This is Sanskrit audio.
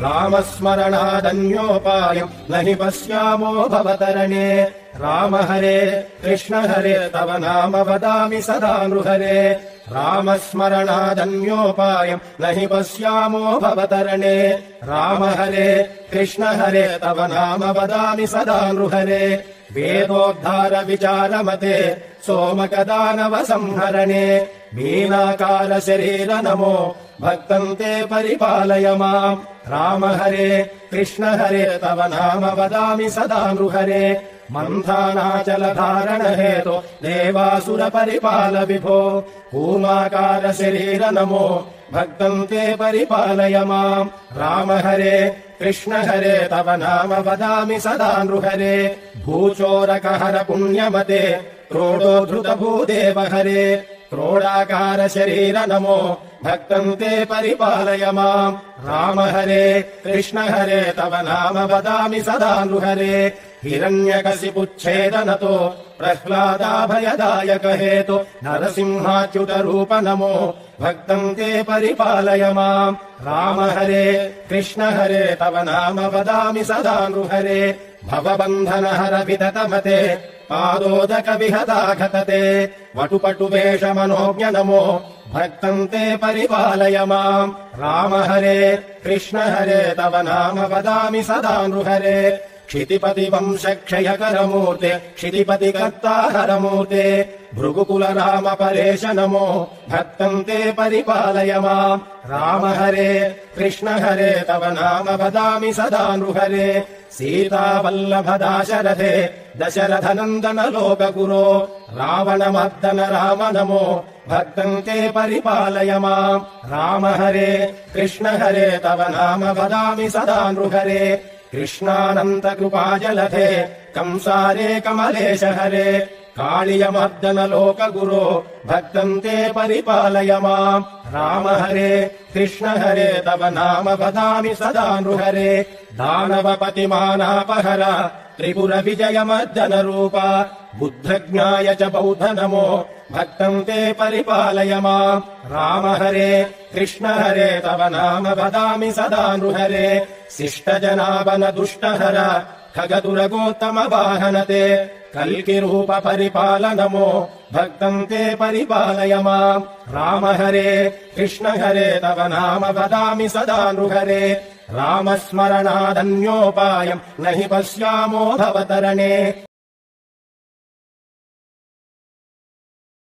रामस्मरणादन्योपायम् न हि पश्यामो भवतरणे राम हरे कृष्ण हरे तव नाम वदामि सदा नृहरे रामस्मरणादन्योपायम् न हि पश्यामो भवतरणे राम हरे कृष्ण हरे तव नाम वदामि सदा नृहरे वेदोद्धार विचारमते सोमकदानव संहरणे मीनाकार शरीर नमो भक्तम् ते परिपालय माम् राम हरे कृष्ण हरे तव नाम वदामि सदा नृहरे मन्थानाचल धारण हेतो देवासुर परिपाल विभो कूमाकार शरीर नमो भक्तम् ते परिपालय माम् राम हरे कृष्ण हरे तव नाम वदामि सदा नृहरे भूचोरकहर पुण्यमते क्रोडोद्धृत भूदेव हरे क्रोडाकार शरीर नमो भक्तम् ते परिपालय माम् राम हरे कृष्ण हरे तव नाम वदामि सदा नृहरे हिरण्यकशिपुच्छेदनतो प्रह्लादाभयदायक हेतो नरसिंहाच्युत रूप नमो भक्तम् ते परिपालय माम् राम हरे कृष्ण हरे तव नाम वदामि सदा नृहरे भवबन्धनहर विततमते पादोदक विहताघतते वटुपटुवेष मनोज्ञ नमो भक्तम् ते परिपालय माम् राम हरे कृष्ण हरे तव नाम वदामि सदा नृहरे क्षितिपति वंश क्षयकरमूर्ते क्षितिपति कर्ताहरमूर्ते भृगुकुल राम परेश नमो भक्तम् ते परिपालय माम् राम हरे कृष्ण हरे तव नाम वदामि सदा नृहरे सीतावल्लभ दाशरथे दशरथ नन्दन लोकगुरो रावणमर्दन राम नमो भक्तम् ते परिपालय माम् राम हरे कृष्ण हरे तव नाम वदामि सदा नृहरे कृष्णानन्त कृपाजलधे कंसारे कमलेश हरे कालियमर्दन लोकगुरो भक्तम् ते परिपालय माम् राम हरे कृष्ण हरे तव नाम वदामि सदा नृहरे दानवपतिमानापहर त्रिपुर विजयमर्दन रूप बुद्धज्ञाय च बौद्ध नमो भक्तम् ते परिपालय माम् राम हरे कृष्ण हरे तव नाम वदामि सदा नृहरे शिष्टजनावन दुष्टहर खगदुरगोत्तम वाहनते कल्कि रूप परिपाल नमो भक्तम् ते परिपालय माम् राम हरे कृष्ण हरे तव नाम वदामि सदा नृहरे रामस्मरणादन्योपायम् न हि पश्यामो भवतरणे।